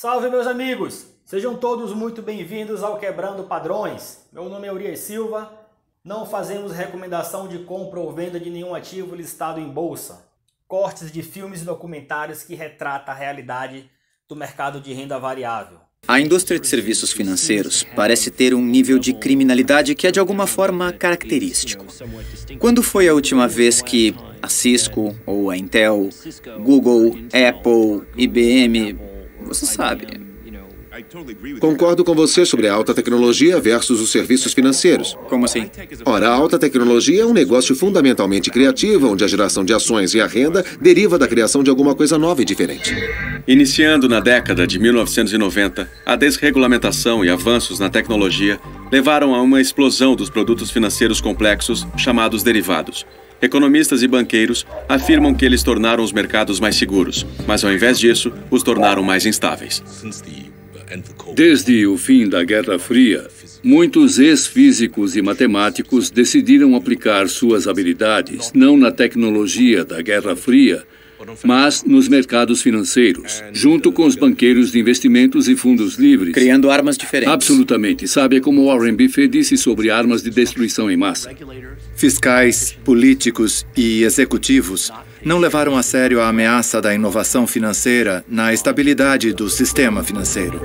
Salve, meus amigos! Sejam todos muito bem-vindos ao Quebrando Padrões. Meu nome é Urias Silva. Não fazemos recomendação de compra ou venda de nenhum ativo listado em bolsa. Cortes de filmes e documentários que retratam a realidade do mercado de renda variável. A indústria de serviços financeiros parece ter um nível de criminalidade que é de alguma forma característico. Quando foi a última vez que a Cisco, ou a Intel, Google, Apple, IBM, você sabe... Concordo com você sobre a alta tecnologia versus os serviços financeiros. Como assim? Ora, a alta tecnologia é um negócio fundamentalmente criativo, onde a geração de ações e a renda deriva da criação de alguma coisa nova e diferente. Iniciando na década de 1990, a desregulamentação e avanços na tecnologia levaram a uma explosão dos produtos financeiros complexos, chamados derivados. Economistas e banqueiros afirmam que eles tornaram os mercados mais seguros, mas ao invés disso, os tornaram mais instáveis. Desde o fim da Guerra Fria, muitos ex-físicos e matemáticos decidiram aplicar suas habilidades não na tecnologia da Guerra Fria, mas nos mercados financeiros, junto com os banqueiros de investimentos e fundos livres. Criando armas diferentes. Absolutamente. Sabe como Warren Buffett disse sobre armas de destruição em massa? Fiscais, políticos e executivos não levaram a sério a ameaça da inovação financeira na estabilidade do sistema financeiro.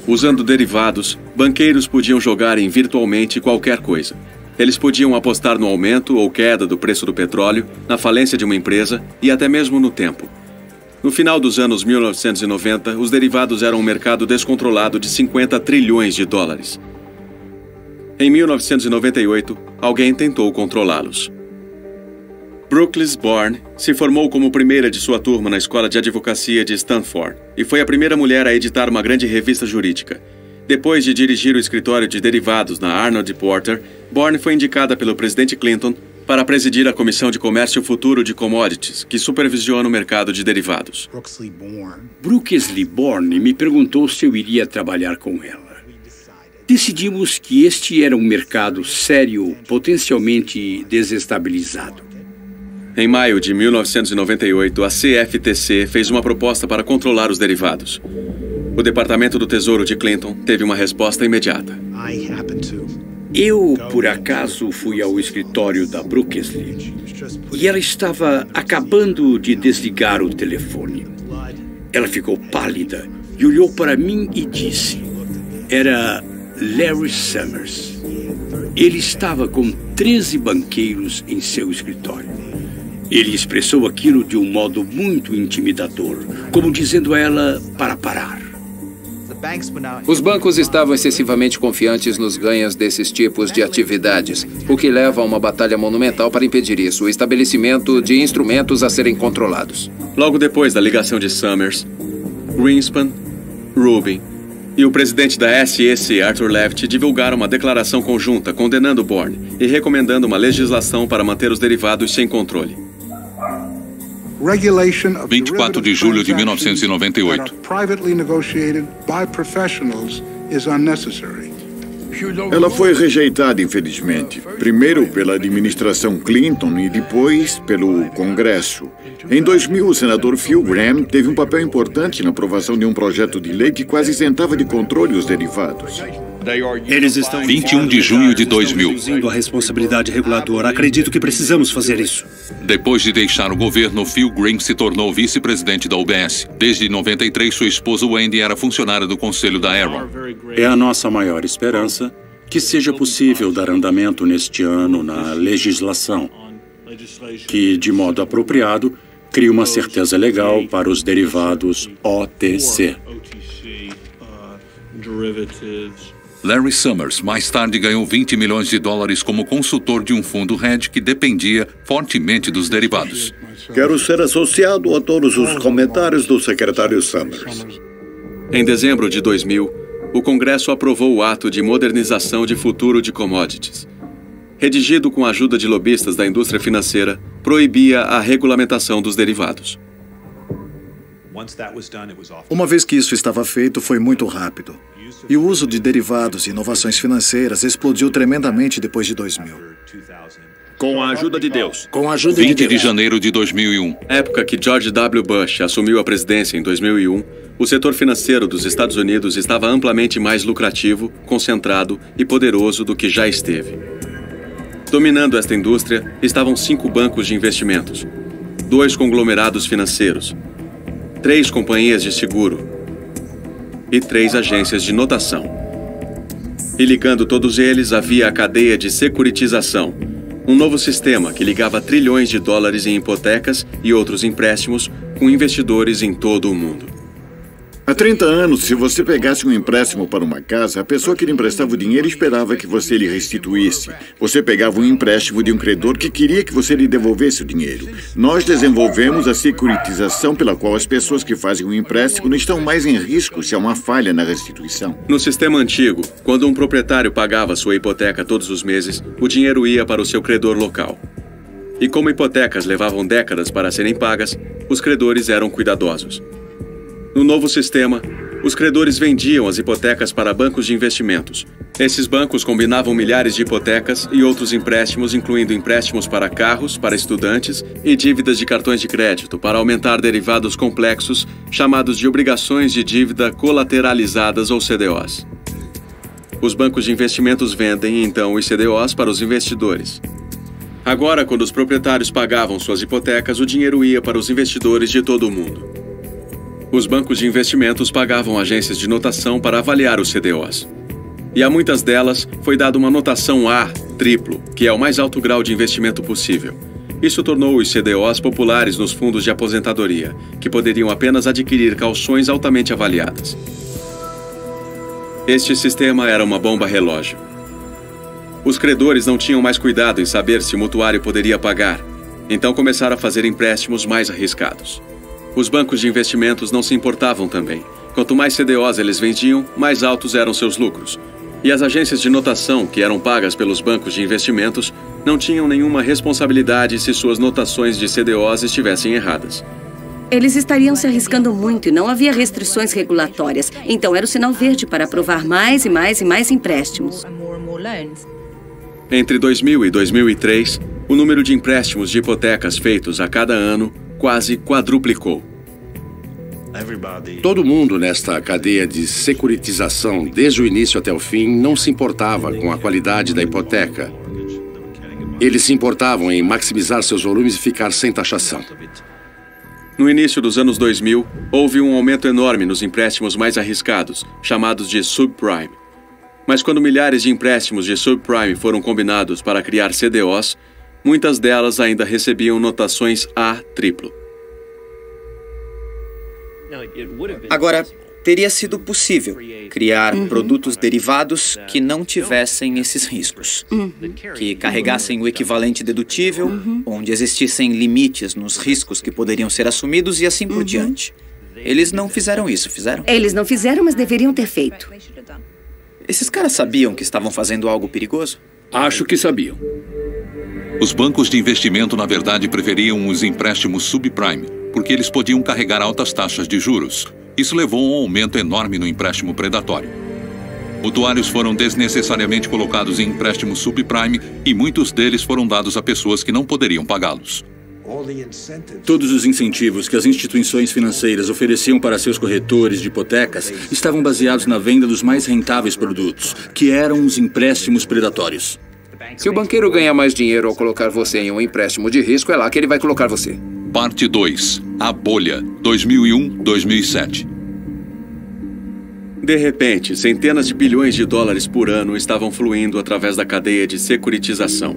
Usando derivados, banqueiros podiam jogar em virtualmente qualquer coisa. Eles podiam apostar no aumento ou queda do preço do petróleo, na falência de uma empresa e até mesmo no tempo. No final dos anos 1990, os derivados eram um mercado descontrolado de 50 trilhões de dólares. Em 1998, alguém tentou controlá-los. Brookes Born se formou como primeira de sua turma na escola de advocacia de Stanford e foi a primeira mulher a editar uma grande revista jurídica. Depois de dirigir o escritório de derivados na Arnold Porter, Born foi indicada pelo presidente Clinton para presidir a Comissão de Comércio Futuro de Commodities, que supervisiona o mercado de derivados. Brookes Born me perguntou se eu iria trabalhar com ela. Decidimos que este era um mercado sério, potencialmente desestabilizado. Em maio de 1998, a CFTC fez uma proposta para controlar os derivados. O Departamento do Tesouro de Clinton teve uma resposta imediata. Eu, por acaso, fui ao escritório da Brookes e ela estava acabando de desligar o telefone. Ela ficou pálida e olhou para mim e disse: era Larry Summers. Ele estava com 13 banqueiros em seu escritório. Ele expressou aquilo de um modo muito intimidador, como dizendo a ela para parar. Os bancos estavam excessivamente confiantes nos ganhos desses tipos de atividades, o que leva a uma batalha monumental para impedir isso, o estabelecimento de instrumentos a serem controlados. Logo depois da ligação de Summers, Greenspan, Rubin e o presidente da SEC, Arthur Levitt, divulgaram uma declaração conjunta condenando Born e recomendando uma legislação para manter os derivados sem controle. 24 de julho de 1998. Ela foi rejeitada, infelizmente. Primeiro pela administração Clinton e depois pelo Congresso. Em 2000, o senador Phil Gramm teve um papel importante na aprovação de um projeto de lei que quase isentava de controle os derivados. Eles estão 21 de junho de 2000. Reduzindo a responsabilidade reguladora. Acredito que precisamos fazer isso. Depois de deixar o governo, Phil Gramm se tornou vice-presidente da UBS. Desde 93, sua esposa Wendy era funcionária do conselho da Enron. É a nossa maior esperança que seja possível dar andamento neste ano na legislação, que, de modo apropriado, crie uma certeza legal para os derivados OTC. Larry Summers mais tarde ganhou 20 milhões de dólares como consultor de um fundo hedge que dependia fortemente dos derivados. Quero ser associado a todos os comentários do secretário Summers. Em dezembro de 2000, o Congresso aprovou o Ato de Modernização de Futuro de Commodities. Redigido com a ajuda de lobistas da indústria financeira, proibia a regulamentação dos derivados. Uma vez que isso estava feito, foi muito rápido. E o uso de derivados e inovações financeiras explodiu tremendamente depois de 2000. Com a ajuda de Deus. Com a ajuda de Deus. 20 de janeiro de 2001. Época que George W. Bush assumiu a presidência em 2001, o setor financeiro dos Estados Unidos estava amplamente mais lucrativo, concentrado e poderoso do que já esteve. Dominando esta indústria estavam 5 bancos de investimentos, 2 conglomerados financeiros, 3 companhias de seguro e 3 agências de notação. E ligando todos eles havia a cadeia de securitização, um novo sistema que ligava trilhões de dólares em hipotecas e outros empréstimos com investidores em todo o mundo. Há 30 anos, se você pegasse um empréstimo para uma casa, a pessoa que lhe emprestava o dinheiro esperava que você lhe restituísse. Você pegava um empréstimo de um credor que queria que você lhe devolvesse o dinheiro. Nós desenvolvemos a securitização pela qual as pessoas que fazem um empréstimo não estão mais em risco se há uma falha na restituição. No sistema antigo, quando um proprietário pagava sua hipoteca todos os meses, o dinheiro ia para o seu credor local. E como hipotecas levavam décadas para serem pagas, os credores eram cuidadosos. No novo sistema, os credores vendiam as hipotecas para bancos de investimentos. Esses bancos combinavam milhares de hipotecas e outros empréstimos, incluindo empréstimos para carros, para estudantes e dívidas de cartões de crédito, para aumentar derivados complexos, chamados de obrigações de dívida colateralizadas ou CDOs. Os bancos de investimentos vendem, então, os CDOs para os investidores. Agora, quando os proprietários pagavam suas hipotecas, o dinheiro ia para os investidores de todo o mundo. Os bancos de investimentos pagavam agências de notação para avaliar os CDOs. E a muitas delas foi dada uma notação A, triplo, que é o mais alto grau de investimento possível. Isso tornou os CDOs populares nos fundos de aposentadoria, que poderiam apenas adquirir calções altamente avaliadas. Este sistema era uma bomba relógio. Os credores não tinham mais cuidado em saber se o mutuário poderia pagar, então começaram a fazer empréstimos mais arriscados. Os bancos de investimentos não se importavam também. Quanto mais CDOs eles vendiam, mais altos eram seus lucros. E as agências de notação, que eram pagas pelos bancos de investimentos, não tinham nenhuma responsabilidade se suas notações de CDOs estivessem erradas. Eles estariam se arriscando muito e não havia restrições regulatórias. Então era o sinal verde para aprovar mais e mais e mais empréstimos. Entre 2000 e 2003, o número de empréstimos de hipotecas feitos a cada ano quase quadruplicou. Todo mundo nesta cadeia de securitização, desde o início até o fim, não se importava com a qualidade da hipoteca. Eles se importavam em maximizar seus volumes e ficar sem taxação. No início dos anos 2000, houve um aumento enorme nos empréstimos mais arriscados, chamados de subprime. Mas quando milhares de empréstimos de subprime foram combinados para criar CDOs, muitas delas ainda recebiam notações A triplo. Agora, teria sido possível criar produtos derivados que não tivessem esses riscos, que carregassem o equivalente dedutível, onde existissem limites nos riscos que poderiam ser assumidos e assim por diante. Eles não fizeram isso, fizeram? Eles não fizeram, mas deveriam ter feito. Esses caras sabiam que estavam fazendo algo perigoso? Acho que sabiam. Os bancos de investimento, na verdade, preferiam os empréstimos subprime, porque eles podiam carregar altas taxas de juros. Isso levou a um aumento enorme no empréstimo predatório. Mutuários foram desnecessariamente colocados em empréstimos subprime e muitos deles foram dados a pessoas que não poderiam pagá-los. Todos os incentivos que as instituições financeiras ofereciam para seus corretores de hipotecas estavam baseados na venda dos mais rentáveis produtos, que eram os empréstimos predatórios. Se o banqueiro ganhar mais dinheiro ao colocar você em um empréstimo de risco, é lá que ele vai colocar você. Parte 2. A bolha. 2001-2007. De repente, centenas de bilhões de dólares por ano estavam fluindo através da cadeia de securitização.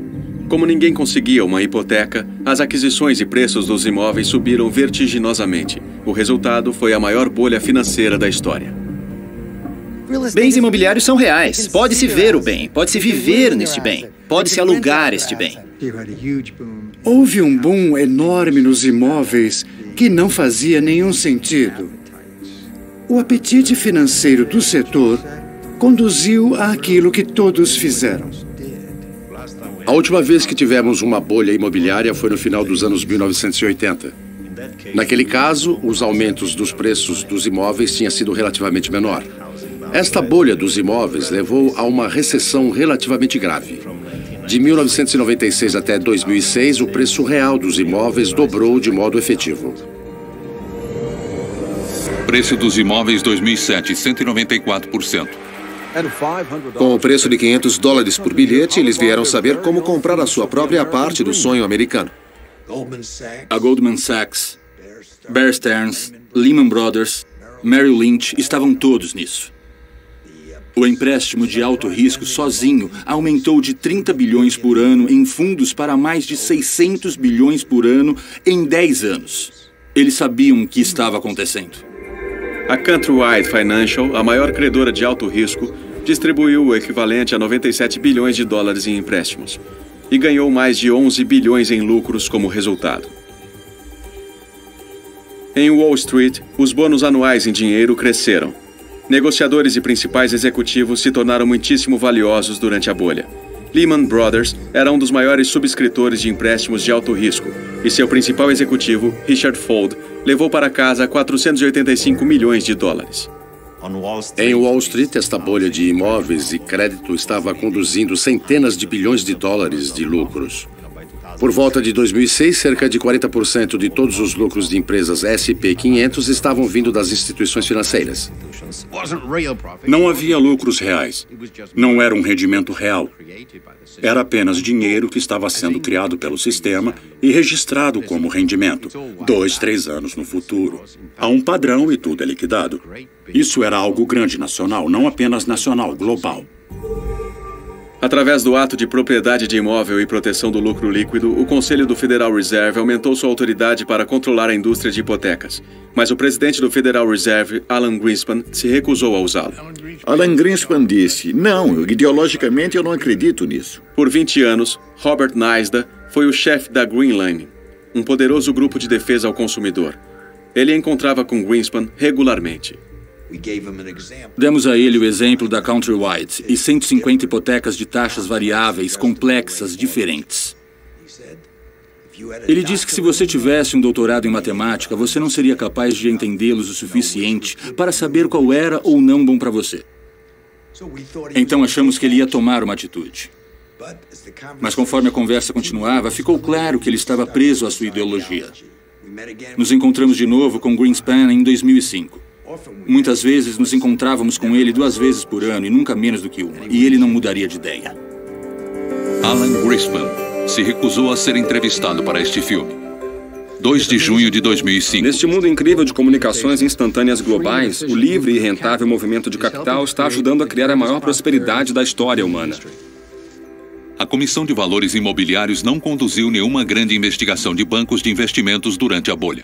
Como ninguém conseguia uma hipoteca, as aquisições e preços dos imóveis subiram vertiginosamente. O resultado foi a maior bolha financeira da história. Bens imobiliários são reais. Pode-se ver o bem, pode-se viver neste bem, pode-se alugar este bem. Houve um boom enorme nos imóveis que não fazia nenhum sentido. O apetite financeiro do setor conduziu àquilo que todos fizeram. A última vez que tivemos uma bolha imobiliária foi no final dos anos 1980. Naquele caso, os aumentos dos preços dos imóveis tinham sido relativamente menor. Esta bolha dos imóveis levou a uma recessão relativamente grave. De 1996 até 2006, o preço real dos imóveis dobrou de modo efetivo. Preço dos imóveis 2007, 194%. Com o preço de $500 por bilhete, eles vieram saber como comprar a sua própria parte do sonho americano. A Goldman Sachs, Bear Stearns, Lehman Brothers, Merrill Lynch estavam todos nisso. O empréstimo de alto risco sozinho aumentou de 30 bilhões por ano em fundos para mais de 600 bilhões por ano em 10 anos. Eles sabiam o que estava acontecendo. A Countrywide Financial, a maior credora de alto risco, distribuiu o equivalente a 97 bilhões de dólares em empréstimos e ganhou mais de 11 bilhões em lucros como resultado. Em Wall Street, os bônus anuais em dinheiro cresceram. Negociadores e principais executivos se tornaram muitíssimo valiosos durante a bolha. Lehman Brothers era um dos maiores subscritores de empréstimos de alto risco e seu principal executivo, Richard Fuld, levou para casa 485 milhões de dólares. Em Wall Street, esta bolha de imóveis e crédito estava conduzindo centenas de bilhões de dólares de lucros. Por volta de 2006, cerca de 40% de todos os lucros de empresas S&P 500 estavam vindo das instituições financeiras. Não havia lucros reais. Não era um rendimento real. Era apenas dinheiro que estava sendo criado pelo sistema e registrado como rendimento, 2, 3 anos no futuro. Há um padrão e tudo é liquidado. Isso era algo grande nacional, não apenas nacional, global. Através do ato de propriedade de imóvel e proteção do lucro líquido, o Conselho do Federal Reserve aumentou sua autoridade para controlar a indústria de hipotecas. Mas o presidente do Federal Reserve, Alan Greenspan, se recusou a usá-lo. Alan Greenspan disse, não, ideologicamente eu não acredito nisso. Por 20 anos, Robert Naisda foi o chefe da Green Line, um poderoso grupo de defesa ao consumidor. Ele encontrava com Greenspan regularmente. Demos a ele o exemplo da Countrywide e 150 hipotecas de taxas variáveis, complexas, diferentes. Ele disse que se você tivesse um doutorado em matemática, você não seria capaz de entendê-los o suficiente para saber qual era ou não bom para você. Então achamos que ele ia tomar uma atitude. Mas conforme a conversa continuava, ficou claro que ele estava preso à sua ideologia. Nos encontramos de novo com Greenspan em 2005. Muitas vezes nos encontrávamos com ele 2 vezes por ano e nunca menos do que uma. E ele não mudaria de ideia. Alan Greenspan se recusou a ser entrevistado para este filme. 2 de junho de 2005. Neste mundo incrível de comunicações instantâneas globais, o livre e rentável movimento de capital está ajudando a criar a maior prosperidade da história humana. A Comissão de Valores Imobiliários não conduziu nenhuma grande investigação de bancos de investimentos durante a bolha.